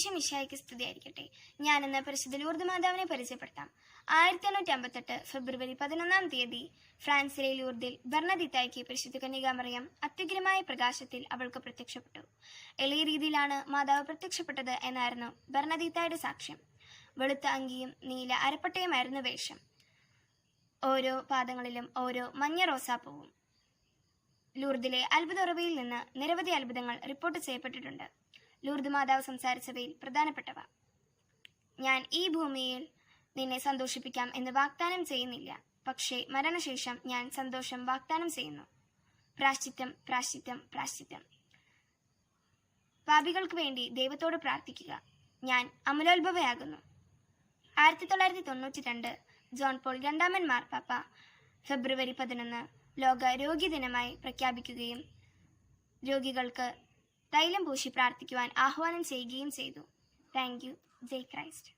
ഈശോ മിശിഹായ്ക്ക് സ്തുതിയായിരിക്കട്ടെ. ഞാനിന്ന് പരിശുദ്ധ ലൂർദ് മാതാവിനെ പരിചയപ്പെടുത്താം. 1858 ഫെബ്രുവരി 11 ഫ്രാൻസിലെ ലൂർദിൽ ബർണദീത്തായ്ക്ക് പരിശുദ്ധ കന്യകാമറിയം അത്യുഗ്രമായ പ്രകാശത്തിൽ അവൾക്ക് പ്രത്യക്ഷപ്പെട്ടു. എളിയ രീതിയിലാണ് മാതാവ് പ്രത്യക്ഷപ്പെട്ടത് എന്നായിരുന്നു ബർണദീത്തായുടെ സാക്ഷ്യം. വെളുത്ത അങ്കിയും നീല അരപ്പട്ടയുമായിരുന്നു വേഷം. ഓരോ പാദങ്ങളിലും ഓരോ മഞ്ഞ റോസാപ്പൂവും. ലൂർദിലെ അത്ഭുത ഉറവയിൽ നിന്ന് നിരവധി അത്ഭുതങ്ങൾ റിപ്പോർട്ട് ചെയ്യപ്പെട്ടിട്ടുണ്ട്. ലൂർദ് മാതാവ് സംസാരിച്ചവയിൽ പ്രധാനപ്പെട്ടവ: ഞാൻ ഈ ഭൂമിയിൽ നിന്നെ സന്തോഷിപ്പിക്കാം എന്ന് വാഗ്ദാനം ചെയ്യുന്നില്ല, പക്ഷേ മരണശേഷം ഞാൻ സന്തോഷം വാഗ്ദാനം ചെയ്യുന്നു. പ്രാശ്ചിത്തം, പ്രാശ്ചിത്തം, പ്രാശ്ചിത്തം. പാപികൾക്ക് വേണ്ടി ദൈവത്തോട് പ്രാർത്ഥിക്കുക. ഞാൻ അമലോത്ഭവയാകുന്നു. 1992 ജോൺ പോൾ രണ്ടാമൻ മാർപ്പാപ്പ ഫെബ്രുവരി 11 ലോക രോഗി ദിനമായി പ്രഖ്യാപിക്കുകയും രോഗികൾക്ക് തൈലം പൂശി പ്രാർത്ഥിക്കുവാൻ ആഹ്വാനം ചെയ്യുകയും ചെയ്തു. Thank you. ജയ് ക്രൈസ്റ്റ്.